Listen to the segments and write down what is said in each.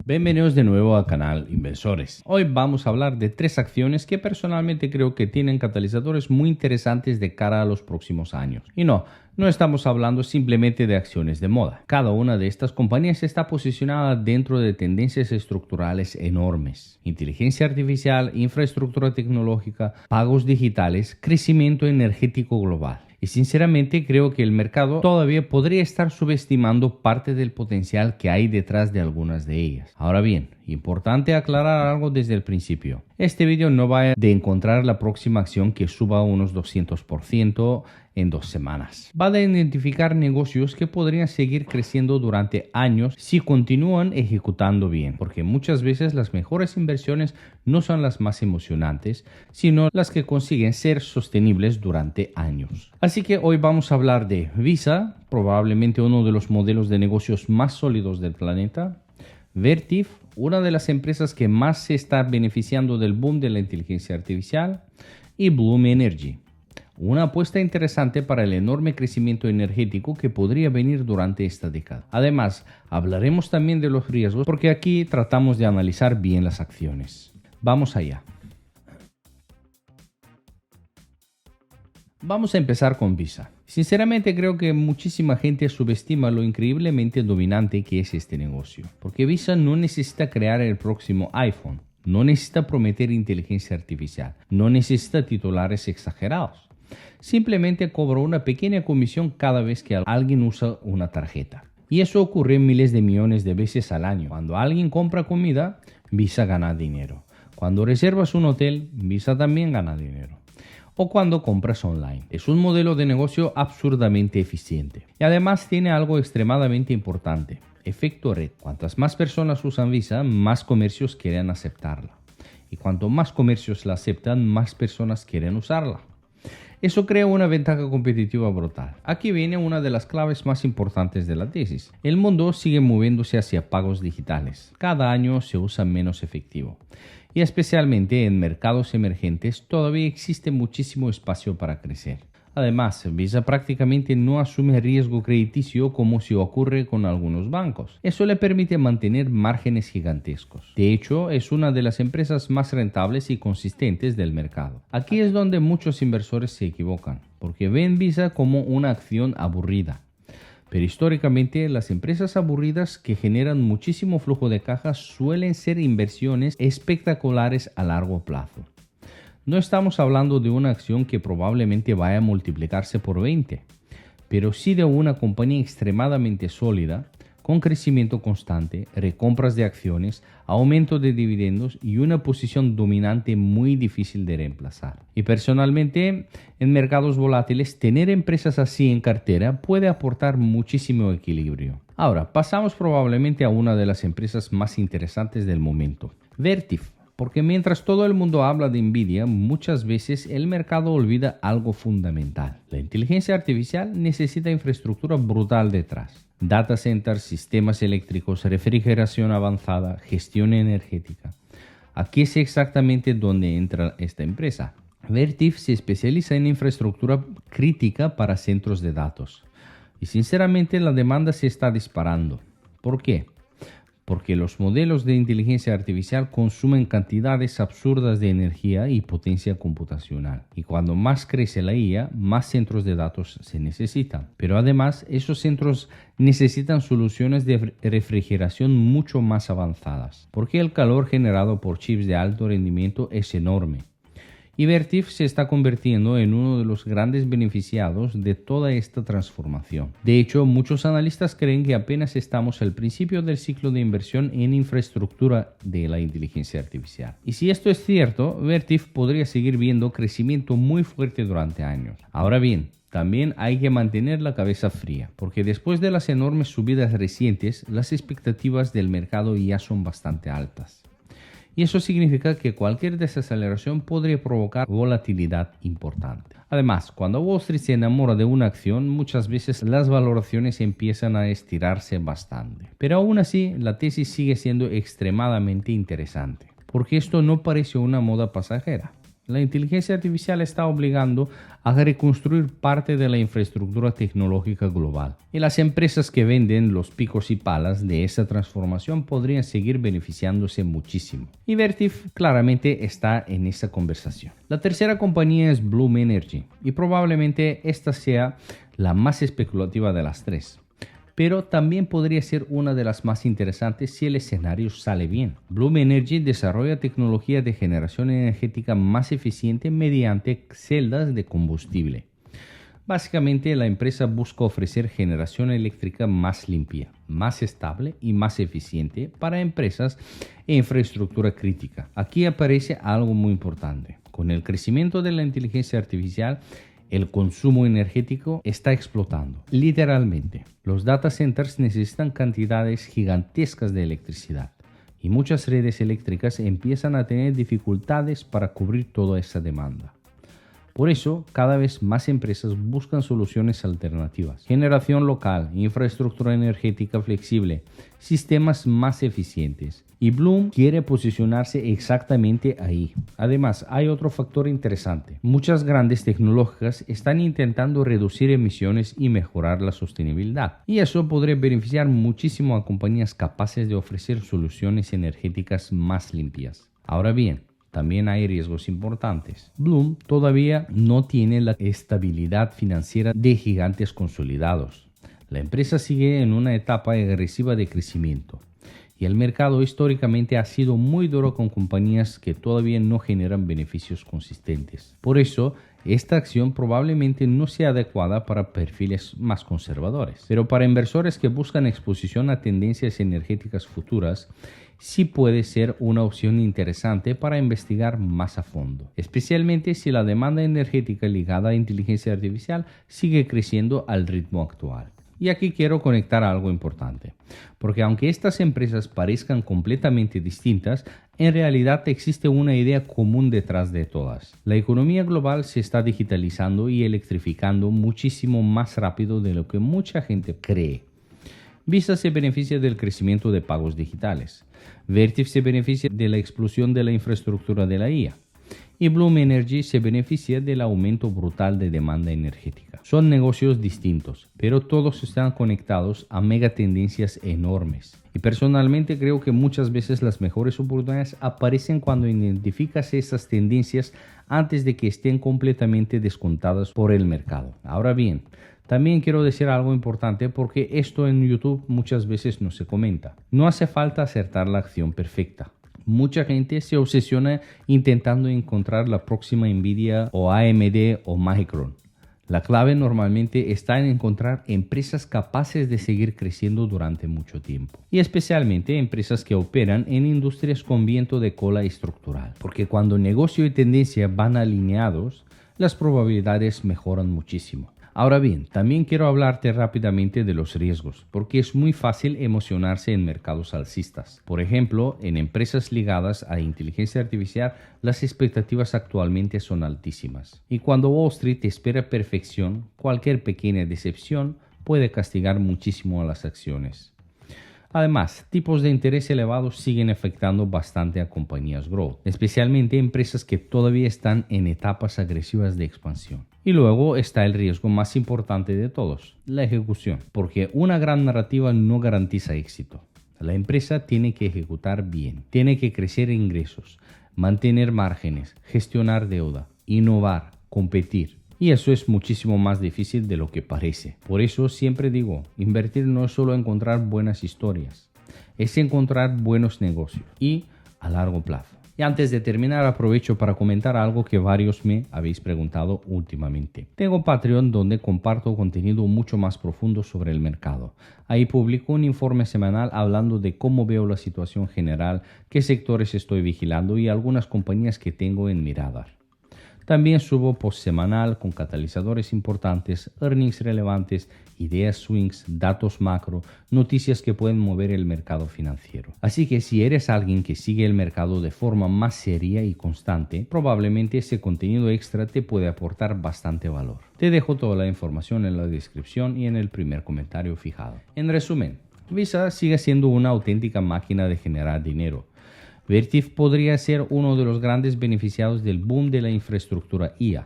Bienvenidos de nuevo al canal Inversores. Hoy vamos a hablar de 3 acciones que personalmente creo que tienen catalizadores muy interesantes de cara a los próximos años. Y no estamos hablando simplemente de acciones de moda. Cada una de estas compañías está posicionada dentro de tendencias estructurales enormes. Inteligencia artificial, infraestructura tecnológica, pagos digitales, crecimiento energético global. Y sinceramente creo que el mercado todavía podría estar subestimando parte del potencial que hay detrás de algunas de ellas. Ahora bien, importante aclarar algo desde el principio. Este vídeo no va de encontrar la próxima acción que suba unos 200% en 2 semanas. Va de identificar negocios que podrían seguir creciendo durante años si continúan ejecutando bien, porque muchas veces las mejores inversiones no son las más emocionantes, sino las que consiguen ser sostenibles durante años. Así que hoy vamos a hablar de Visa, probablemente uno de los modelos de negocios más sólidos del planeta, Vertiv, una de las empresas que más se está beneficiando del boom de la inteligencia artificial, y Bloom Energy, una apuesta interesante para el enorme crecimiento energético que podría venir durante esta década. Además, hablaremos también de los riesgos porque aquí tratamos de analizar bien las acciones. Vamos allá. Vamos a empezar con Visa. Sinceramente creo que muchísima gente subestima lo increíblemente dominante que es este negocio, porque Visa no necesita crear el próximo iPhone, no necesita prometer inteligencia artificial, no necesita titulares exagerados. Simplemente cobra una pequeña comisión cada vez que alguien usa una tarjeta. Y eso ocurre miles de millones de veces al año. Cuando alguien compra comida, Visa gana dinero. Cuando reservas un hotel, Visa también gana dinero. O cuando compras online. Es un modelo de negocio absurdamente eficiente. Y además tiene algo extremadamente importante: efecto red. Cuantas más personas usan Visa, más comercios quieren aceptarla. Y cuanto más comercios la aceptan, más personas quieren usarla. Eso crea una ventaja competitiva brutal. Aquí viene una de las claves más importantes de la tesis. El mundo sigue moviéndose hacia pagos digitales. Cada año se usa menos efectivo. Y especialmente en mercados emergentes todavía existe muchísimo espacio para crecer. Además, Visa prácticamente no asume riesgo crediticio como si ocurre con algunos bancos. Eso le permite mantener márgenes gigantescos. De hecho, es una de las empresas más rentables y consistentes del mercado. Aquí es donde muchos inversores se equivocan, porque ven Visa como una acción aburrida. Pero históricamente, las empresas aburridas que generan muchísimo flujo de caja suelen ser inversiones espectaculares a largo plazo. No estamos hablando de una acción que probablemente vaya a multiplicarse por 20, pero sí de una compañía extremadamente sólida, con crecimiento constante, recompras de acciones, aumento de dividendos y una posición dominante muy difícil de reemplazar. Y personalmente, en mercados volátiles, tener empresas así en cartera puede aportar muchísimo equilibrio. Ahora, pasamos probablemente a una de las empresas más interesantes del momento, Vertiv. Porque mientras todo el mundo habla de Nvidia, muchas veces el mercado olvida algo fundamental. La inteligencia artificial necesita infraestructura brutal detrás. Data centers, sistemas eléctricos, refrigeración avanzada, gestión energética. Aquí es exactamente donde entra esta empresa. Vertiv se especializa en infraestructura crítica para centros de datos. Y sinceramente la demanda se está disparando. ¿Por qué? Porque los modelos de inteligencia artificial consumen cantidades absurdas de energía y potencia computacional. Y cuando más crece la IA, más centros de datos se necesitan. Pero además, esos centros necesitan soluciones de refrigeración mucho más avanzadas, porque el calor generado por chips de alto rendimiento es enorme. Y Vertiv se está convirtiendo en uno de los grandes beneficiados de toda esta transformación. De hecho, muchos analistas creen que apenas estamos al principio del ciclo de inversión en infraestructura de la inteligencia artificial. Y si esto es cierto, Vertiv podría seguir viendo crecimiento muy fuerte durante años. Ahora bien, también hay que mantener la cabeza fría, porque después de las enormes subidas recientes, las expectativas del mercado ya son bastante altas. Y eso significa que cualquier desaceleración podría provocar volatilidad importante. Además, cuando Wall Street se enamora de una acción, muchas veces las valoraciones empiezan a estirarse bastante. Pero aún así, la tesis sigue siendo extremadamente interesante, porque esto no parece una moda pasajera. La inteligencia artificial está obligando a reconstruir parte de la infraestructura tecnológica global. Y las empresas que venden los picos y palas de esa transformación podrían seguir beneficiándose muchísimo. Y Vertiv claramente está en esa conversación. La tercera compañía es Bloom Energy y probablemente esta sea la más especulativa de las tres. Pero también podría ser una de las más interesantes si el escenario sale bien. Bloom Energy desarrolla tecnología de generación energética más eficiente mediante celdas de combustible. Básicamente, la empresa busca ofrecer generación eléctrica más limpia, más estable y más eficiente para empresas e infraestructura crítica. Aquí aparece algo muy importante. Con el crecimiento de la inteligencia artificial, el consumo energético está explotando. Literalmente, los data centers necesitan cantidades gigantescas de electricidad y muchas redes eléctricas empiezan a tener dificultades para cubrir toda esa demanda. Por eso, cada vez más empresas buscan soluciones alternativas. Generación local, infraestructura energética flexible, sistemas más eficientes. Y Bloom quiere posicionarse exactamente ahí. Además, hay otro factor interesante. Muchas grandes tecnológicas están intentando reducir emisiones y mejorar la sostenibilidad. Y eso podría beneficiar muchísimo a compañías capaces de ofrecer soluciones energéticas más limpias. Ahora bien, también hay riesgos importantes. Bloom todavía no tiene la estabilidad financiera de gigantes consolidados. La empresa sigue en una etapa agresiva de crecimiento y el mercado históricamente ha sido muy duro con compañías que todavía no generan beneficios consistentes. Por eso, esta acción probablemente no sea adecuada para perfiles más conservadores, pero para inversores que buscan exposición a tendencias energéticas futuras, sí puede ser una opción interesante para investigar más a fondo, especialmente si la demanda energética ligada a inteligencia artificial sigue creciendo al ritmo actual. Y aquí quiero conectar algo importante, porque aunque estas empresas parezcan completamente distintas, en realidad existe una idea común detrás de todas. La economía global se está digitalizando y electrificando muchísimo más rápido de lo que mucha gente cree. Visa se beneficia del crecimiento de pagos digitales. Vertiv se beneficia de la explosión de la infraestructura de la IA. Y Bloom Energy se beneficia del aumento brutal de demanda energética. Son negocios distintos, pero todos están conectados a megatendencias enormes. Y personalmente creo que muchas veces las mejores oportunidades aparecen cuando identificas esas tendencias antes de que estén completamente descontadas por el mercado. Ahora bien, también quiero decir algo importante porque esto en YouTube muchas veces no se comenta. No hace falta acertar la acción perfecta. Mucha gente se obsesiona intentando encontrar la próxima Nvidia o AMD o Micron. La clave normalmente está en encontrar empresas capaces de seguir creciendo durante mucho tiempo. Y especialmente empresas que operan en industrias con viento de cola estructural. Porque cuando negocio y tendencia van alineados, las probabilidades mejoran muchísimo. Ahora bien, también quiero hablarte rápidamente de los riesgos, porque es muy fácil emocionarse en mercados alcistas. Por ejemplo, en empresas ligadas a inteligencia artificial, las expectativas actualmente son altísimas. Y cuando Wall Street espera perfección, cualquier pequeña decepción puede castigar muchísimo a las acciones. Además, tipos de interés elevados siguen afectando bastante a compañías growth, especialmente empresas que todavía están en etapas agresivas de expansión. Y luego está el riesgo más importante de todos, la ejecución, porque una gran narrativa no garantiza éxito. La empresa tiene que ejecutar bien, tiene que crecer ingresos, mantener márgenes, gestionar deuda, innovar, competir. Y eso es muchísimo más difícil de lo que parece. Por eso siempre digo, invertir no es solo encontrar buenas historias, es encontrar buenos negocios y a largo plazo. Y antes de terminar, aprovecho para comentar algo que varios me habéis preguntado últimamente. Tengo Patreon donde comparto contenido mucho más profundo sobre el mercado. Ahí publico un informe semanal hablando de cómo veo la situación general, qué sectores estoy vigilando y algunas compañías que tengo en mi radar. También subo post semanal con catalizadores importantes, earnings relevantes, ideas swings, datos macro, noticias que pueden mover el mercado financiero. Así que si eres alguien que sigue el mercado de forma más seria y constante, probablemente ese contenido extra te puede aportar bastante valor. Te dejo toda la información en la descripción y en el primer comentario fijado. En resumen, Visa sigue siendo una auténtica máquina de generar dinero. Vertiv podría ser uno de los grandes beneficiados del boom de la infraestructura IA,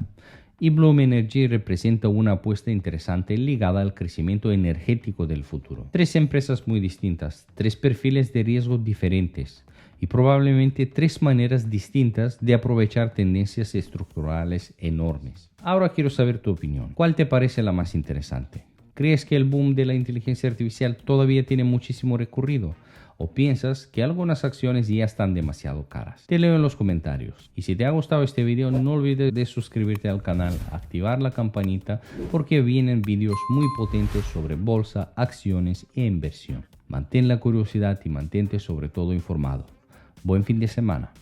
y Bloom Energy representa una apuesta interesante ligada al crecimiento energético del futuro. Tres empresas muy distintas, tres perfiles de riesgo diferentes y probablemente tres maneras distintas de aprovechar tendencias estructurales enormes. Ahora quiero saber tu opinión. ¿Cuál te parece la más interesante? ¿Crees que el boom de la inteligencia artificial todavía tiene muchísimo recorrido? ¿O piensas que algunas acciones ya están demasiado caras? Te leo en los comentarios. Y si te ha gustado este video, no olvides de suscribirte al canal, activar la campanita, porque vienen vídeos muy potentes sobre bolsa, acciones e inversión. Mantén la curiosidad y mantente sobre todo informado. Buen fin de semana.